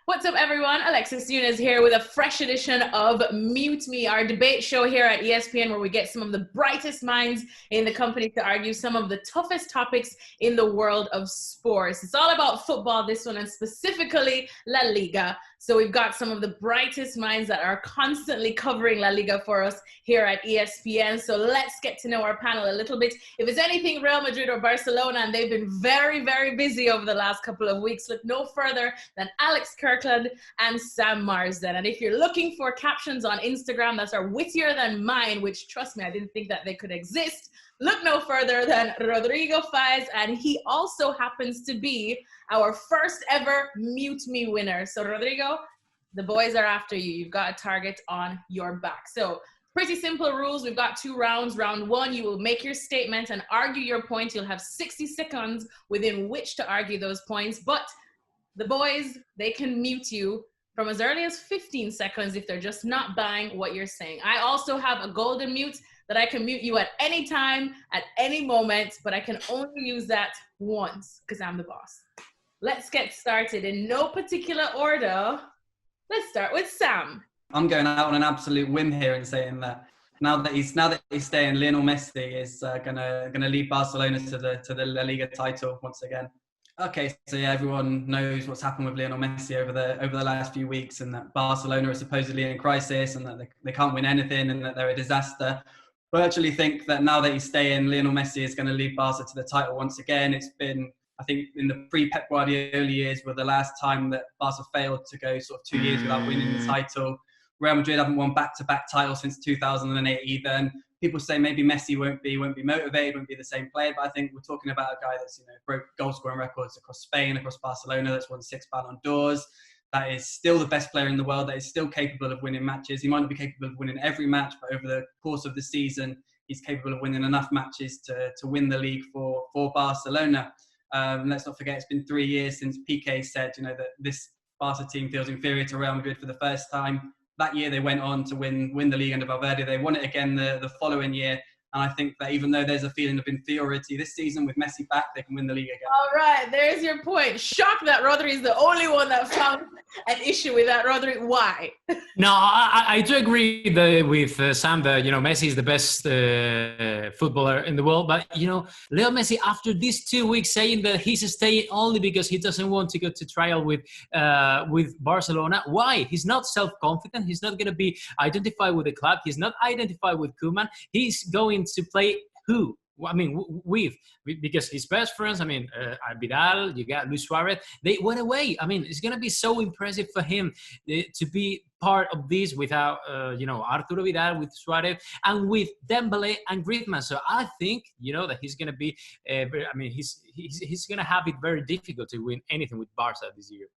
What's up, everyone? Alexis Nunes here with a fresh edition of Mute Me, our debate show here at ESPN, where we get some of the brightest minds in the company to argue some of the toughest topics in the world of sports. It's all about football, this one, and specifically La Liga. So we've got some of the brightest minds that are constantly covering La Liga for us here at ESPN. So let's get to know our panel a little bit. If it's anything Real Madrid or Barcelona, and they've been very, very busy over the last couple of weeks, look no further than Alex Kirkland and Sam Marsden. And if you're looking for captions on Instagram that are wittier than mine, which, trust me, I didn't think that they could exist, look no further than Rodrigo Faez, and he also happens to be our first ever Mute Me winner. So Rodrigo, the boys are after you. You've got a target on your back. So pretty simple rules. We've got 2 rounds. Round 1, you will make your statement and argue your point. You'll have 60 seconds within which to argue those points. But the boys, they can mute you from as early as 15 seconds if they're just not buying what you're saying. I also have a golden mute that I can mute you at any time, at any moment, but I can only use that once because I'm the boss. Let's get started in no particular order. Let's start with Sam. I'm going out on an absolute whim here and saying that now that he's staying, Lionel Messi is gonna lead Barcelona to the La Liga title once again. Okay, so yeah, everyone knows what's happened with Lionel Messi over the last few weeks, and that Barcelona are supposedly in crisis, and that they can't win anything, and that they're a disaster. But I actually think that now that he's staying, Lionel Messi is going to lead Barca to the title once again. It's been, I think, in the pre-Pep Guardiola years were the last time that Barca failed to go sort of 2 years without winning the title. Real Madrid haven't won back-to-back titles since 2008 either. And people say maybe Messi won't be motivated, won't be the same player. But I think we're talking about a guy that's broke goal-scoring records across Spain, across Barcelona. That's won 6 Ballon d'Ors. That is still the best player in the world, that is still capable of winning matches. He might not be capable of winning every match, but over the course of the season, he's capable of winning enough matches to win the league for Barcelona. Let's not forget, it's been 3 years since Piqué said, that this Barca team feels inferior to Real Madrid for the first time. That year, they went on to win the league under Valverde. They won it again the following year. And I think that even though there's a feeling of inferiority this season, with Messi back, they can win the league again. All right, there's your point. Shocked that Rodri is the only one that found an issue with that. Rodri, why? No, I do agree with Sam that, Messi is the best footballer in the world. But, Leo Messi, after these 2 weeks saying that he's staying only because he doesn't want to go to trial with Barcelona, why? He's not self-confident. He's not going to be identified with the club. He's not identified with Koeman. He's going to play who? I mean, because his best friends, Vidal, you got Luis Suarez, they went away. I mean, it's going to be so impressive for him to be part of this without, Arturo Vidal, with Suarez, and with Dembele and Griezmann. So I think, that he's going to be, he's going to have it very difficult to win anything with Barca this year.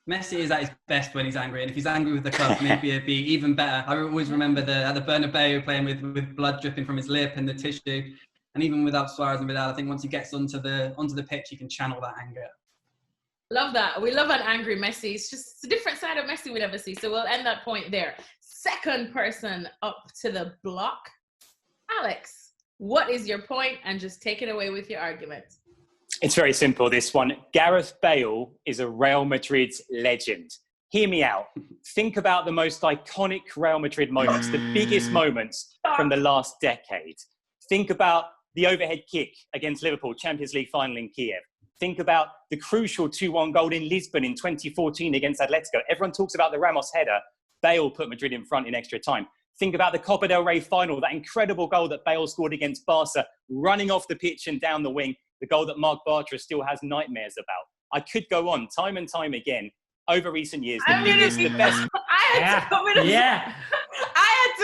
Messi is at his best when he's angry, and if he's angry with the club, maybe it'd be even better. I always remember at the Bernabeu playing with blood dripping from his lip and the tissue, and even without Suarez and Vidal, I think once he gets onto the pitch, he can channel that anger. Love that. We love an angry Messi. It's a different side of Messi we never see. So we'll end that point there. Second person up to the block, Alex. What is your point? And just take it away with your argument. It's very simple, this one. Gareth Bale is a Real Madrid legend. Hear me out. Think about the most iconic Real Madrid moments, the biggest moments from the last decade. Think about the overhead kick against Liverpool, Champions League final in Kiev. Think about the crucial 2-1 goal in Lisbon in 2014 against Atletico. Everyone talks about the Ramos header. Bale put Madrid in front in extra time. Think about the Copa del Rey final, that incredible goal that Bale scored against Barca, running off the pitch and down the wing. The goal that Marc Bartra still has nightmares about. I could go on time and time again over recent years. The best. I had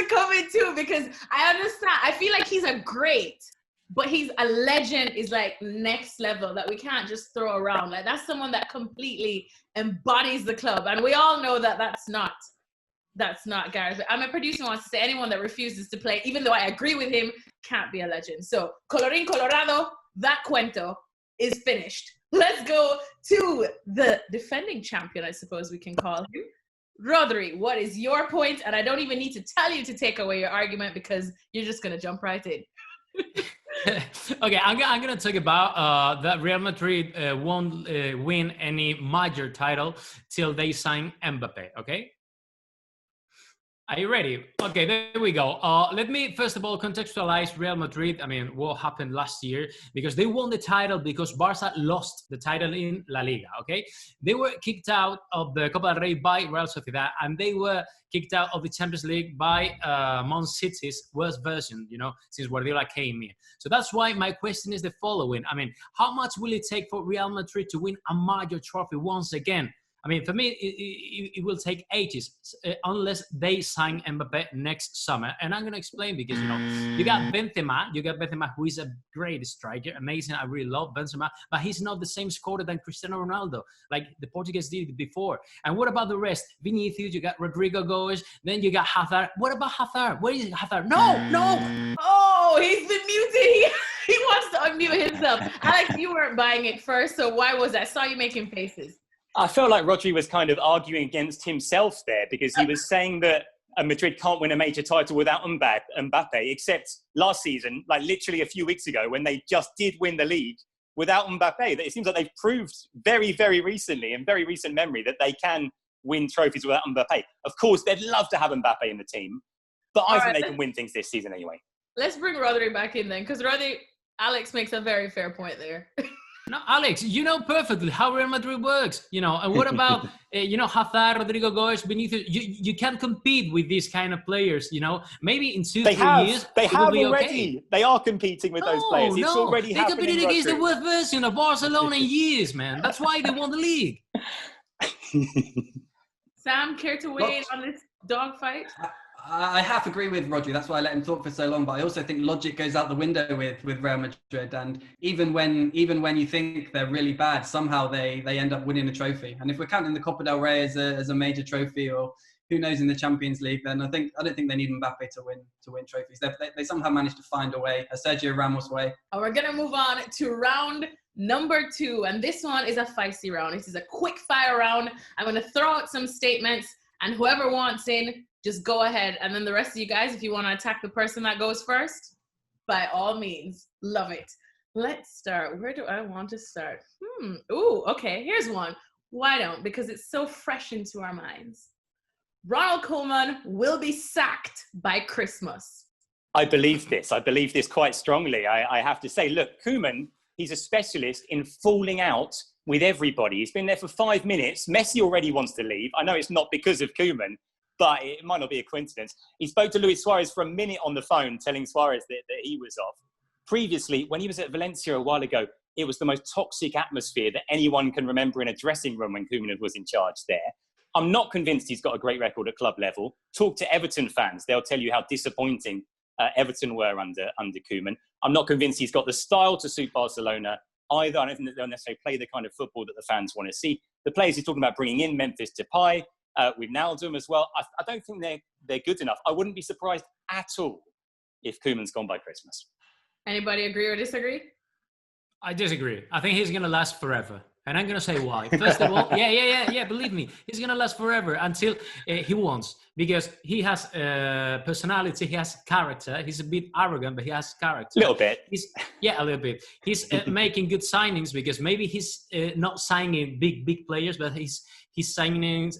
to come in too because I understand. I feel like he's a great, but he's a legend is like next level that we can't just throw around. Like that's someone that completely embodies the club, and we all know that that's not Gareth. I'm a producer who wants to say anyone that refuses to play, even though I agree with him, can't be a legend. So colorín colorado. That cuento is finished. Let's go to the defending champion, I suppose we can call him. Rodri, what is your point? And I don't even need to tell you to take away your argument because you're just going to jump right in. Okay, I'm gonna talk about that Real Madrid won't win any major title till they sign Mbappe. Okay. Are you ready? Okay, there we go. Let me first of all contextualize Real Madrid. I mean, what happened last year, because they won the title because Barca lost the title in La Liga, okay? They were kicked out of the Copa del Rey by Real Sociedad, and they were kicked out of the Champions League by Man City's worst version, you know, since Guardiola came in. So that's why my question is the following. I mean, how much will it take for Real Madrid to win a major trophy once again? I mean, for me, it will take ages unless they sign Mbappe next summer. And I'm going to explain because, you know, you got Benzema, who is a great striker, amazing. I really love Benzema, but he's not the same scorer than Cristiano Ronaldo, like the Portuguese did before. And what about the rest? Vinicius, you got Rodrigo Faez, then you got Hazard. What about Hazard? Where is Hazard? No! Oh, he's been muted. He wants to unmute himself. Alex, you weren't buying it first, so why was that? I saw you making faces. I felt like Rodri was kind of arguing against himself there, because he was saying that Madrid can't win a major title without Mbappe, except last season, like literally a few weeks ago, when they just did win the league without Mbappe. That it seems like they've proved very, very recently, in very recent memory, that they can win trophies without Mbappe. Of course, they'd love to have Mbappe in the team, but I think they can win things this season anyway. Let's bring Rodri back in then, because Alex makes a very fair point there. No, Alex, you know perfectly how Real Madrid works, you know. And what about, you know, Hazard, Rodrigo Faez, Vinicius? You can't compete with these kind of players, you know. Maybe in 2-3 years, they have already. Okay. They are competing with those players. It's already happening. They competed against the worst version of Barcelona in years, man. That's why they won the league. Sam, care to weigh in on this dogfight? I half agree with Rodri. That's why I let him talk for so long. But I also think logic goes out the window with Real Madrid. And even when you think they're really bad, somehow they end up winning a trophy. And if we're counting the Copa del Rey as a major trophy, or who knows in the Champions League, then I don't think they need Mbappe to win trophies. They somehow managed to find a way, a Sergio Ramos way. We're gonna move on to round number 2, and this one is a feisty round. This is a quick fire round. I'm gonna throw out some statements, and whoever wants in, just go ahead. And then the rest of you guys, if you want to attack the person that goes first, by all means. Love it. Let's start. Where do I want to start? Ooh, okay. Here's one. Why don't? Because it's so fresh into our minds. Ronald Koeman will be sacked by Christmas. I believe this. I believe this quite strongly. I have to say, look, Koeman, he's a specialist in falling out with everybody. He's been there for 5 minutes. Messi already wants to leave. I know it's not because of Koeman, but it might not be a coincidence. He spoke to Luis Suarez for a minute on the phone, telling Suarez that he was off. Previously, when he was at Valencia a while ago, it was the most toxic atmosphere that anyone can remember in a dressing room when Koeman was in charge there. I'm not convinced he's got a great record at club level. Talk to Everton fans. They'll tell you how disappointing Everton were under Koeman. I'm not convinced he's got the style to suit Barcelona either. I don't think that they'll necessarily play the kind of football that the fans want to see. The players he's talking about bringing in, Memphis Depay, with Naldum as well, I don't think they're good enough. I wouldn't be surprised at all if Koeman's gone by Christmas. Anybody agree or disagree? I disagree. I think he's going to last forever. And I'm going to say why. First of all, yeah, believe me. He's going to last forever until he wants. Because he has personality, he has character. He's a bit arrogant, but he has character. A little bit. A little bit. He's making good signings, because maybe he's not signing big players, but he's signing,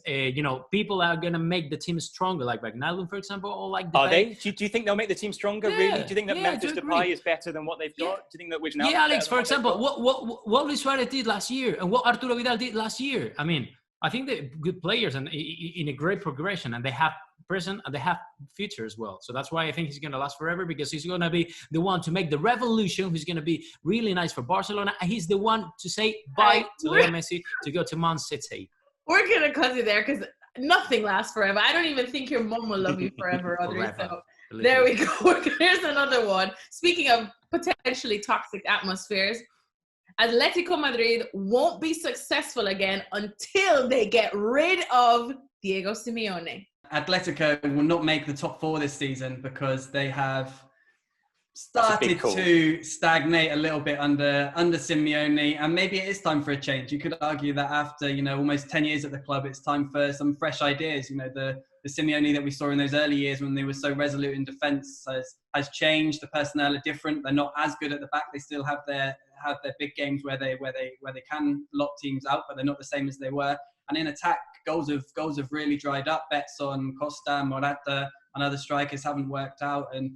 people are going to make the team stronger, like Ronald, for example, or like Depay. Are they? Do you think they'll make the team stronger, really? Do you think that Memphis Depay is better than what they've got? Do you think that Wijnaldum? Yeah, Alex, for example, what Luis Suarez did last year and what Arturo Vidal did last year. I mean, I think they're good players and in a great progression, and they have present and they have future as well. So that's why I think he's going to last forever, because he's going to be the one to make the revolution, who's going to be really nice for Barcelona, and he's the one to say bye to Lionel Messi to go to Man City. We're going to cut you there, because nothing lasts forever. I don't even think your mom will love you forever, Rodri. So there we go. Here's another one. Speaking of potentially toxic atmospheres, Atletico Madrid won't be successful again until they get rid of Diego Simeone. Atletico will not make the top 4 this season because they have started call. to stagnate a little bit under Simeone, and maybe it is time for a change. You could argue that after almost 10 years at the club, it's time for some fresh ideas. The Simeone that we saw in those early years when they were so resolute in defence has changed. The personnel are different. They're not as good at the back. They still have their big games where they can lock teams out, but they're not the same as they were. And in attack, goals have really dried up. Bets on Costa, Morata, and other strikers haven't worked out. And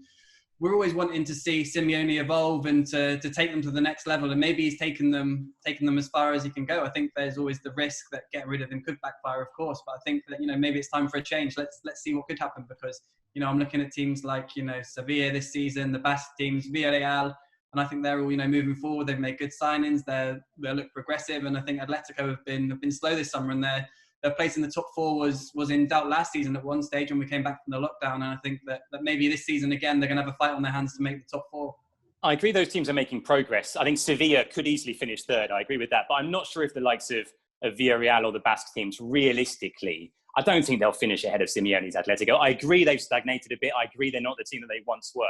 we're always wanting to see Simeone evolve and to take them to the next level. And maybe he's taken them as far as he can go. I think there's always the risk that getting rid of him could backfire, of course. But I think that maybe it's time for a change. Let's see what could happen, because I'm looking at teams like Sevilla this season, the Basque teams, Villarreal. And I think they're all, moving forward. They've made good signings. They look progressive. And I think Atletico have been slow this summer, and their place in the top four was in doubt last season at one stage when we came back from the lockdown. And I think that maybe this season again they're going to have a fight on their hands to make the top four. I agree those teams are making progress. I think Sevilla could easily finish third. I agree with that. But I'm not sure if the likes of Villarreal or the Basque teams, realistically, I don't think they'll finish ahead of Simeone's Atletico. I agree they've stagnated a bit. I agree they're not the team that they once were.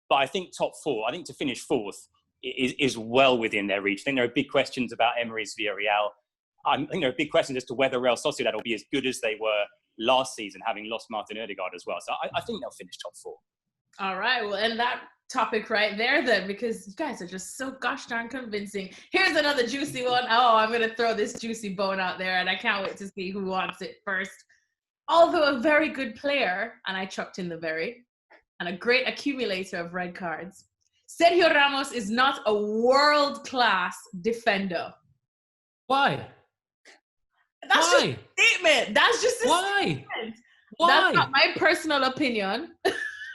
But I think top four, I think to finish fourth is well within their reach. I think there are big questions about Emery's Villarreal. I think there are big questions as to whether Real Sociedad will be as good as they were last season, having lost Martin Odegaard as well. So I think they'll finish top four. All right, we'll end that topic right there then, because you guys are just so gosh darn convincing. Here's another juicy one. Oh, I'm going to throw this juicy bone out there, and I can't wait to see who wants it first. Although a very good player, and I chucked in the very, and a great accumulator of red cards, Sergio Ramos is not a world-class defender. Why? That's just a statement. That's just a statement. Why? That's not my personal opinion.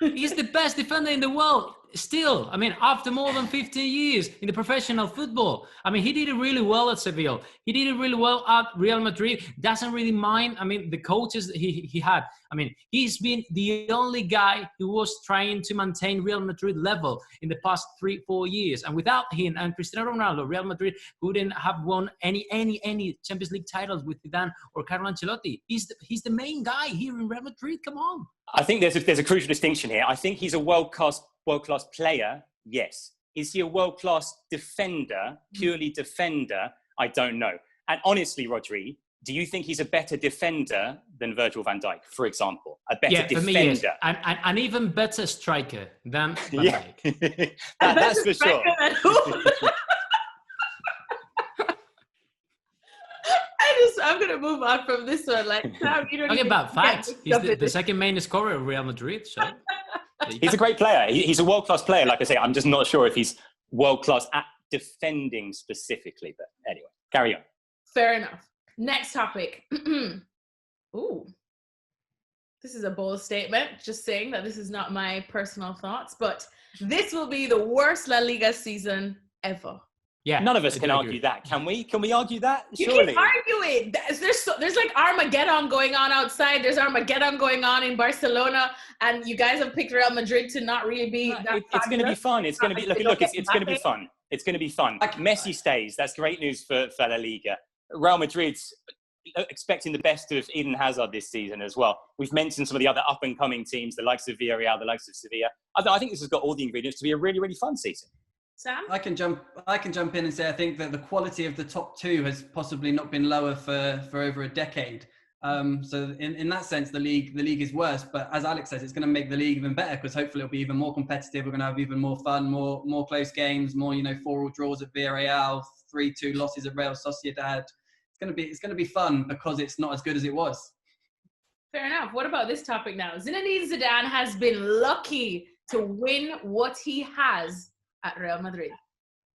He's the best defender in the world. Still, after more than 15 years in the professional football. He did it really well at Seville. He did it really well at Real Madrid. Doesn't really mind, the coaches he had. He's been the only guy who was trying to maintain Real Madrid level in the past 3-4 years. And without him and Cristiano Ronaldo, Real Madrid wouldn't have won any Champions League titles with Zidane or Carlo Ancelotti. He's the main guy here in Real Madrid. Come on. I think there's a crucial distinction here. I think he's a world-class player, yes. Is he a world-class defender, purely defender? I don't know. And honestly, Rodri, do you think he's a better defender than Virgil van Dijk, for example? A better defender? For me, yes. An even better striker than Van Dijk. That's for sure. I'm going to move on from this one. Talking about facts, he's the second main scorer of Real Madrid. So he's a great player. He's a world-class player. Like I say, I'm just not sure if he's world-class at defending specifically. But anyway, carry on. Fair enough. Next topic. Ooh. This is a bold statement. Just saying that this is not my personal thoughts, but this will be the worst La Liga season ever. Yeah, none of us can argue that, can we? Can we argue that? Surely. You can argue it. There's like Armageddon going on outside. There's Armageddon going on in Barcelona, and you guys have picked Real Madrid to not really be. It's going to be fun. It's going to be it's going to be fun. It's going to be fun. Messi stays. That's great news for La Liga. Real Madrid's expecting the best of Eden Hazard this season as well. We've mentioned some of the other up and coming teams, the likes of Villarreal, the likes of Sevilla. I think this has got all the ingredients to be a really, really fun season. Sam? I can jump in and say I think that the quality of the top two has possibly not been lower for over a decade. So in that sense, the league is worse. But as Alex says, it's going to make the league even better, because hopefully it'll be even more competitive. We're going to have even more fun, more close games, more 4-all draws at Villarreal, 3-2 losses at Real Sociedad. It's going to be fun because it's not as good as it was. Fair enough. What about this topic now? Zinedine Zidane has been lucky to win what he has at Real Madrid.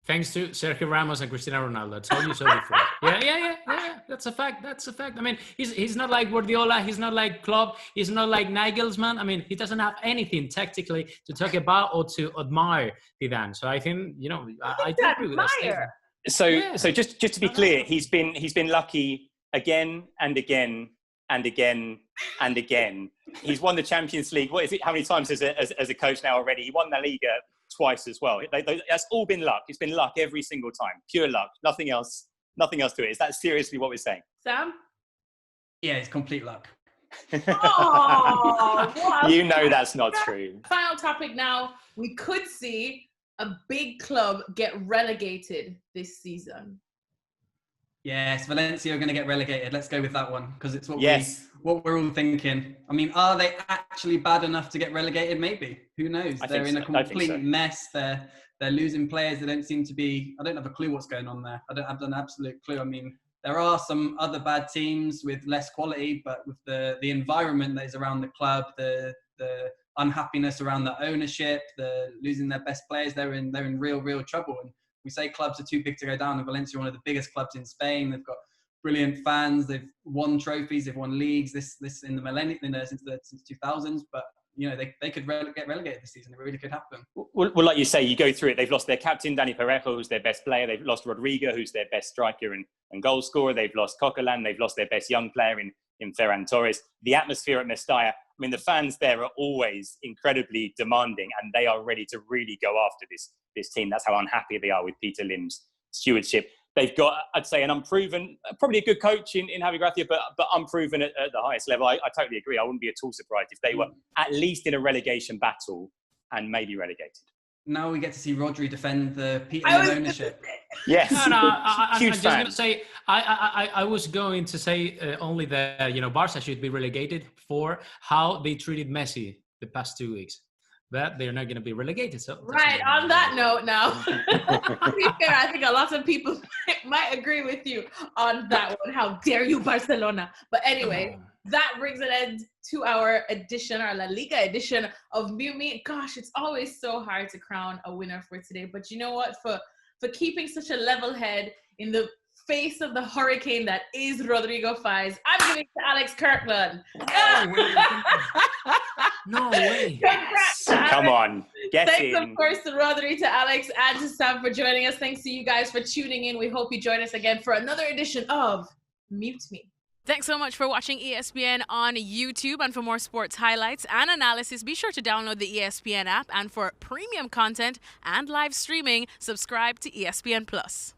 Thanks to Sergio Ramos and Cristiano Ronaldo. I told you so before. Yeah. That's a fact. He's not like Guardiola. He's not like Klopp. He's not like Nagelsmann. He doesn't have anything tactically to talk about or to admire Zidane. So I think, I do agree with that statement. So just to be clear, he's been lucky again and again and again and again. He's won the Champions League. What is it? How many times as a coach now already? He won La Liga twice as well. That's all been luck. It's been luck every single time. Pure luck. Nothing else to it. Is that seriously what we're saying? Sam? Yeah, it's complete luck. Oh, what a You know that's not true. Final topic now. We could see a big club get relegated this season. Yes, Valencia are going to get relegated. Let's go with that one because it's what we're all thinking. I mean, are they actually bad enough to get relegated? Maybe. Who knows? They're in a complete mess. They're losing players. They don't seem to be. I don't have a clue what's going on there. I don't have an absolute clue. I mean, there are some other bad teams with less quality, but with the environment that is around the club, the unhappiness around the ownership, the losing their best players, they're in real trouble. And we say clubs are too big to go down, and Valencia are one of the biggest clubs in Spain. They've got brilliant fans. They've won trophies. They've won leagues. This in the millennium, since 2000s. But you know they could get relegated this season. It really could happen. Well, like you say, you go through it. They've lost their captain, Dani Parejo, who's their best player. They've lost Rodrigo, who's their best striker and goal scorer. They've lost Kirkland. They've lost their best young player in Ferran Torres. The atmosphere at Mestalla, I mean, the fans there are always incredibly demanding, and they are ready to really go after this team. That's how unhappy they are with Peter Lim's stewardship. They've got, I'd say, an unproven, probably a good coach in Javi Gracia, but unproven at the highest level. I totally agree. I wouldn't be at all surprised if they were at least in a relegation battle and maybe relegated. Now we get to see Rodri defend the Peter Lim ownership. Yes. I'm just going to say, I was going to say only that, Barca should be relegated for how they treated Messi the past 2 weeks. But they're not going to be relegated. So right, on that note now, to be fair, I think a lot of people might agree with you on that one. How dare you, Barcelona? But anyway, that brings an end to our La Liga edition of Mute Me. Gosh, it's always so hard to crown a winner for today. But you know what? For keeping such a level head in the face of the hurricane that is Rodrigo Faez, I'm giving it to Alex Kirkland. No way. Congrats, Come on, Thanks, in. of course, to Rodri, to Alex, and to Sam for joining us. Thanks to you guys for tuning in. We hope you join us again for another edition of Mute Me. Thanks so much for watching ESPN on YouTube. And for more sports highlights and analysis, be sure to download the ESPN app. And for premium content and live streaming, subscribe to ESPN Plus.